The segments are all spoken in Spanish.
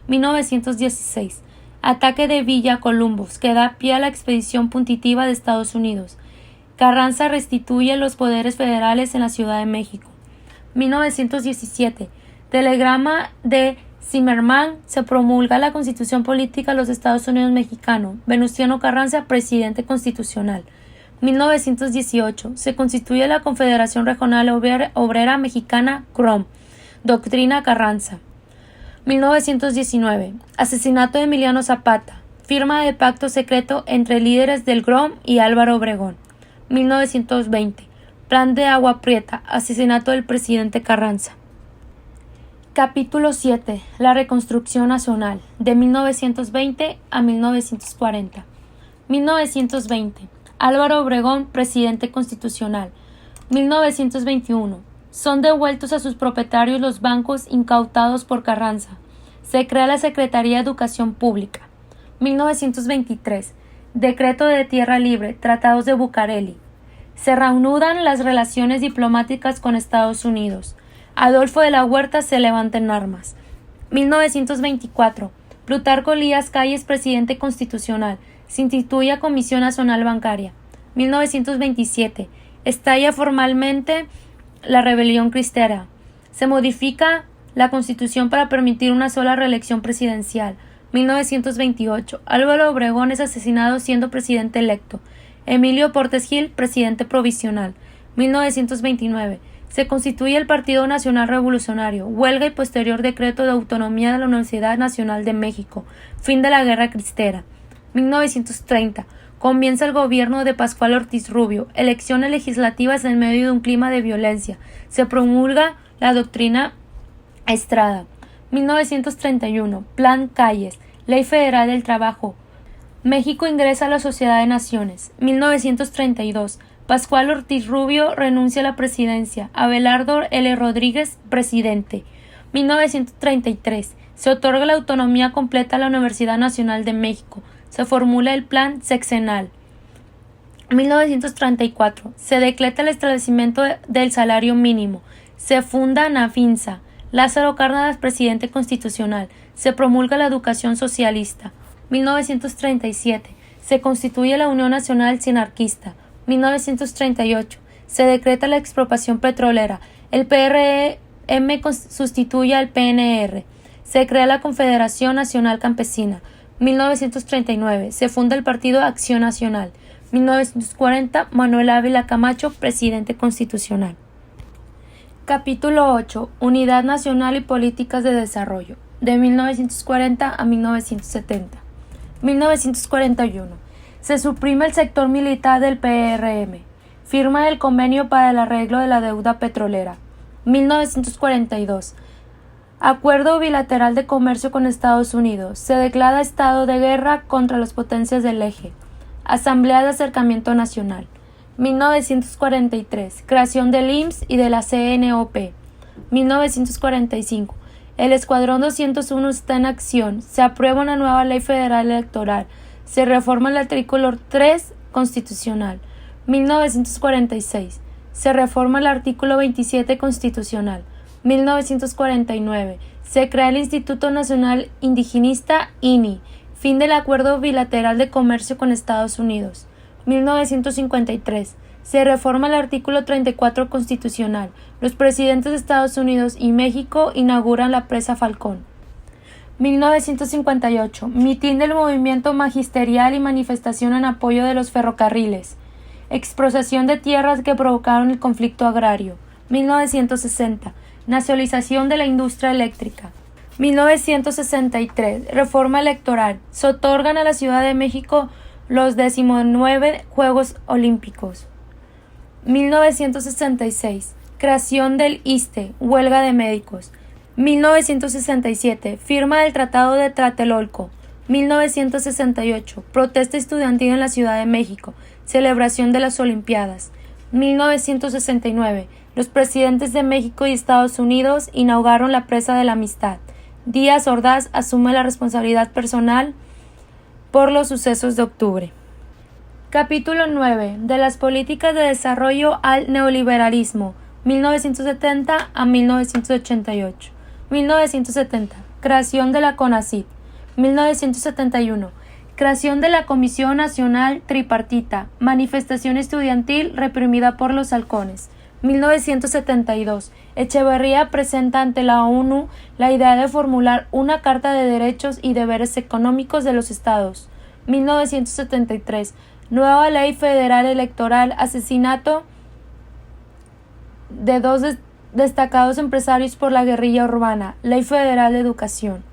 1916. Ataque de Villa Columbus, que da pie a la expedición punitiva de Estados Unidos. Carranza restituye los poderes federales en la Ciudad de México. 1917. Telegrama de Zimmerman, se promulga la Constitución Política de los Estados Unidos Mexicanos. Venustiano Carranza, presidente constitucional. 1918. Se constituye la Confederación Regional Obrera Mexicana, CROM. Doctrina Carranza. 1919. Asesinato de Emiliano Zapata. Firma de pacto secreto entre líderes del GROM y Álvaro Obregón. 1920. Plan de Agua Prieta. Asesinato del presidente Carranza. Capítulo 7. La Reconstrucción Nacional, de 1920 a 1940. 1920. Álvaro Obregón, presidente constitucional. 1921. Son devueltos a sus propietarios los bancos incautados por Carranza. Se crea la Secretaría de Educación Pública. 1923. Decreto de Tierra Libre, Tratados de Bucareli. Se reanudan las relaciones diplomáticas con Estados Unidos. Adolfo de la Huerta se levanta en armas. 1924. Plutarco Elías Calles, presidente constitucional. Se instituye a Comisión Nacional Bancaria. 1927. Estalla formalmente la rebelión cristera. Se modifica la Constitución para permitir una sola reelección presidencial. 1928. Álvaro Obregón es asesinado siendo presidente electo. Emilio Portes Gil, presidente provisional. 1929. Se constituye el Partido Nacional Revolucionario. Huelga y posterior decreto de autonomía de la Universidad Nacional de México. Fin de la Guerra Cristera. 1930. Comienza el gobierno de Pascual Ortiz Rubio. Elecciones legislativas en medio de un clima de violencia. Se promulga la doctrina Estrada. 1931. Plan Calles. Ley Federal del Trabajo. México ingresa a la Sociedad de Naciones. 1932. Pascual Ortiz Rubio renuncia a la presidencia. Abelardo L. Rodríguez, presidente. 1933. Se otorga la autonomía completa a la Universidad Nacional de México. Se formula el Plan Sexenal. 1934. Se decreta el establecimiento del salario mínimo. Se funda Nafinsa. Lázaro Cárdenas, presidente constitucional. Se promulga la educación socialista. 1937. Se constituye la Unión Nacional Sinarquista. 1938. Se decreta la expropiación petrolera. El PRM sustituye al PNR. Se crea la Confederación Nacional Campesina. 1939. Se funda el Partido Acción Nacional. 1940. Manuel Ávila Camacho, presidente constitucional. Capítulo 8. Unidad Nacional y Políticas de Desarrollo, de 1940 a 1970. 1941. Se suprime el sector militar del PRM. Firma el convenio para el arreglo de la deuda petrolera. 1942. Acuerdo bilateral de comercio con Estados Unidos. Se declara estado de guerra contra las potencias del eje. Asamblea de Acercamiento Nacional. 1943. Creación del IMSS y de la CNOP. 1945. El Escuadrón 201 está en acción. Se aprueba una nueva ley federal electoral. Se reforma el artículo 3 constitucional. 1946. Se reforma el artículo 27 constitucional. 1949. Se crea el Instituto Nacional Indigenista INI. Fin del Acuerdo Bilateral de Comercio con Estados Unidos. 1953. Se reforma el artículo 34 constitucional. Los presidentes de Estados Unidos y México inauguran la presa Falcón. 1958. Mitin del movimiento magisterial y manifestación en apoyo de los ferrocarriles. Expropiación de tierras que provocaron el conflicto agrario. 1960. Nacionalización de la industria eléctrica. 1963. Reforma electoral. Se otorgan a la Ciudad de México los 19 Juegos Olímpicos. 1966. Creación del ISSSTE. Huelga de médicos. 1967. Firma del Tratado de Tlatelolco. 1968. Protesta estudiantil en la Ciudad de México. Celebración de las Olimpiadas. 1969. Los presidentes de México y Estados Unidos inauguraron la Presa de la Amistad. Díaz Ordaz asume la responsabilidad personal por los sucesos de octubre. Capítulo 9. De las políticas de desarrollo al neoliberalismo, 1970 a 1988. 1970. Creación de la CONACYT. 1971. Creación de la Comisión Nacional Tripartita. Manifestación estudiantil reprimida por los halcones. 1972. Echeverría presenta ante la ONU la idea de formular una Carta de Derechos y Deberes Económicos de los Estados. 1973. Nueva Ley Federal Electoral. Asesinato de dos destacados empresarios por la guerrilla urbana. Ley Federal de Educación.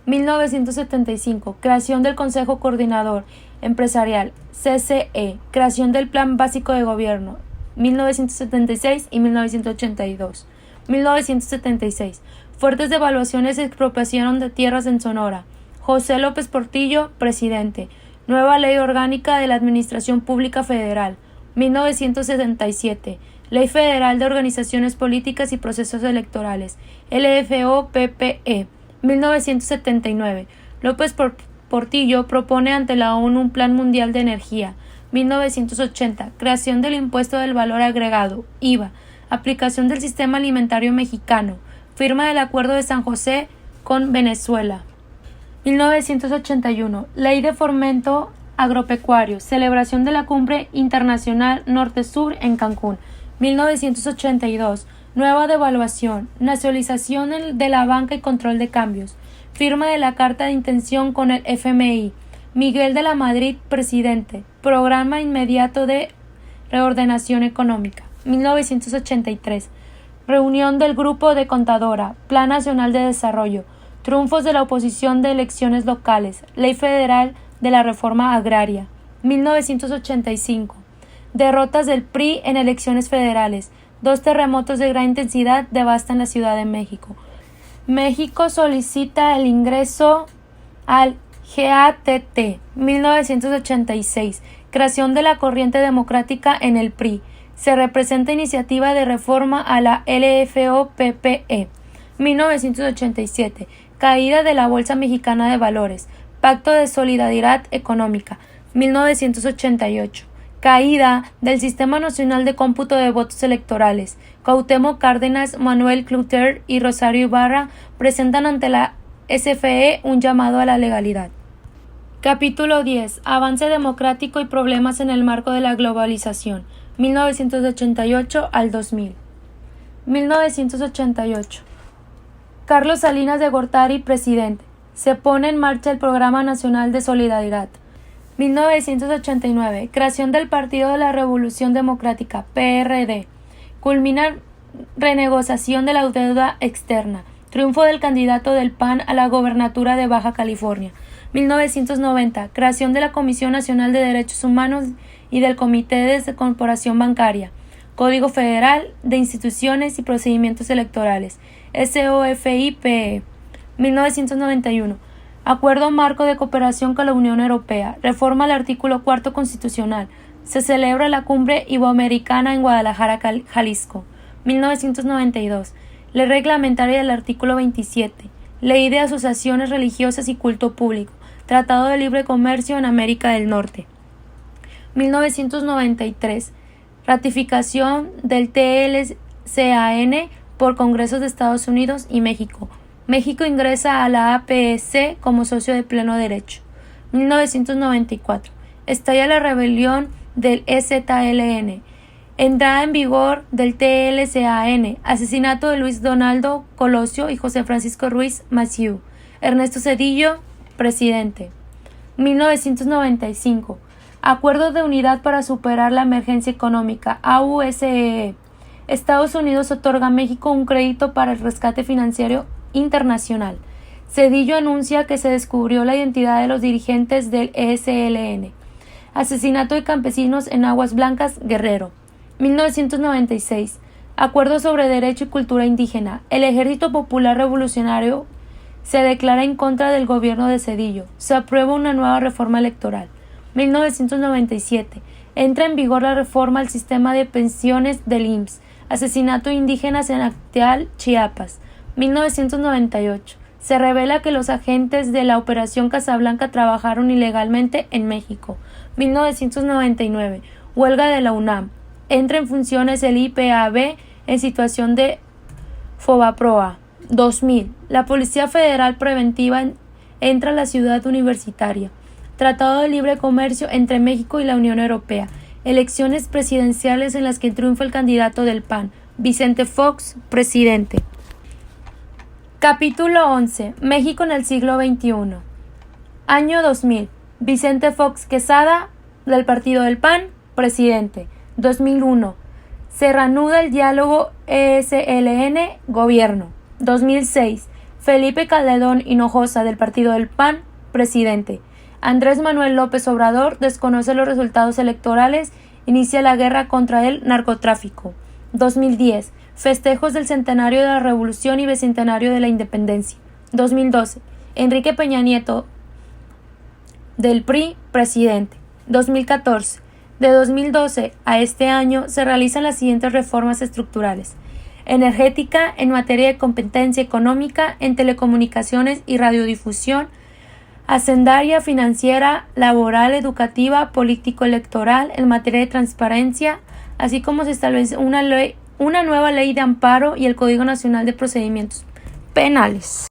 1975. Creación del Consejo Coordinador Empresarial, CCE. Creación del Plan Básico de Gobierno, 1976 y 1982. 1976. Fuertes devaluaciones y expropiación de tierras en Sonora. José López Portillo, presidente. Nueva Ley Orgánica de la Administración Pública Federal, 1977. Ley Federal de Organizaciones Políticas y Procesos Electorales, LFO-PPE, 1979. López Portillo propone ante la ONU un Plan Mundial de Energía, 1980. Creación del Impuesto del Valor Agregado, IVA. Aplicación del Sistema Alimentario Mexicano. Firma del Acuerdo de San José con Venezuela. 1981. Ley de Fomento Agropecuario. Celebración de la Cumbre Internacional Norte-Sur en Cancún. 1982. Nueva devaluación. Nacionalización de la banca y control de cambios. Firma de la Carta de Intención con el FMI. Miguel de la Madrid, presidente. Programa inmediato de reordenación económica. 1983. Reunión del Grupo de Contadora. Plan Nacional de Desarrollo. Triunfos de la oposición de elecciones locales. Ley Federal de la Reforma Agraria. 1985. Derrotas del PRI en elecciones federales. 2 terremotos de gran intensidad devastan la Ciudad de México. México solicita el ingreso al GATT. 1986. Creación de la corriente democrática en el PRI. Se representa iniciativa de reforma a la LFO-PPE. 1987. Caída de la Bolsa Mexicana de Valores. Pacto de Solidaridad Económica. 1988. Caída del Sistema Nacional de Cómputo de Votos Electorales. Cuauhtémoc Cárdenas, Manuel Clouthier y Rosario Ibarra presentan ante la SFE un llamado a la legalidad. Capítulo 10. Avance democrático y problemas en el marco de la globalización. 1988 al 2000. 1988. Carlos Salinas de Gortari, presidente. Se pone en marcha el Programa Nacional de Solidaridad. 1989. Creación del Partido de la Revolución Democrática, PRD. Culmina renegociación de la deuda externa. Triunfo del candidato del PAN a la gobernatura de Baja California. 1990. Creación de la Comisión Nacional de Derechos Humanos y del Comité de Corporación Bancaria. Código Federal de Instituciones y Procedimientos Electorales. SOFIPE. 1991. Acuerdo Marco de Cooperación con la Unión Europea. Reforma al artículo 4 constitucional. Se celebra la Cumbre Iberoamericana en Guadalajara, Jalisco. 1992. Ley reglamentaria del artículo 27. Ley de asociaciones religiosas y culto público. Tratado de Libre Comercio en América del Norte. 1993. Ratificación del TLCAN por Congresos de Estados Unidos y México. México ingresa a la APEC como socio de pleno derecho. 1994. Estalla la rebelión del EZLN. Entrada en vigor del TLCAN. Asesinato de Luis Donaldo Colosio y José Francisco Ruiz Massieu. Ernesto Zedillo, presidente. 1995. Acuerdo de Unidad para superar la emergencia económica, AUSEE. Estados Unidos otorga a México un crédito para el rescate financiero internacional. Zedillo anuncia que se descubrió la identidad de los dirigentes del ESLN. Asesinato de campesinos en Aguas Blancas, Guerrero. 1996. Acuerdo sobre Derecho y Cultura Indígena. El Ejército Popular Revolucionario se declara en contra del gobierno de Zedillo. Se aprueba una nueva reforma electoral. 1997. Entra en vigor la reforma al sistema de pensiones del IMSS. Asesinato de indígenas en Acteal, Chiapas. 1998. Se revela que los agentes de la Operación Casablanca trabajaron ilegalmente en México. 1999. Huelga de la UNAM. Entra en funciones el IPAB en situación de Fobaproa. 2000. La Policía Federal Preventiva entra a la ciudad universitaria. Tratado de Libre Comercio entre México y la Unión Europea. Elecciones presidenciales en las que triunfa el candidato del PAN, Vicente Fox, presidente. Capítulo 11. México en el siglo XXI. Año 2000. Vicente Fox Quesada, del partido del PAN, presidente. 2001. Se reanuda el diálogo ESLN, gobierno. 2006. Felipe Calderón Hinojosa, del partido del PAN, presidente. Andrés Manuel López Obrador desconoce los resultados electorales, inicia la guerra contra el narcotráfico. 2010. Festejos del centenario de la Revolución y bicentenario de la Independencia. 2012. Enrique Peña Nieto, del PRI, presidente. 2014. De 2012 a este año se realizan las siguientes reformas estructurales: energética, en materia de competencia económica, en telecomunicaciones y radiodifusión, hacendaria, financiera, laboral, educativa, político-electoral, en materia de transparencia, así como se establece una nueva ley de amparo y el Código Nacional de Procedimientos Penales.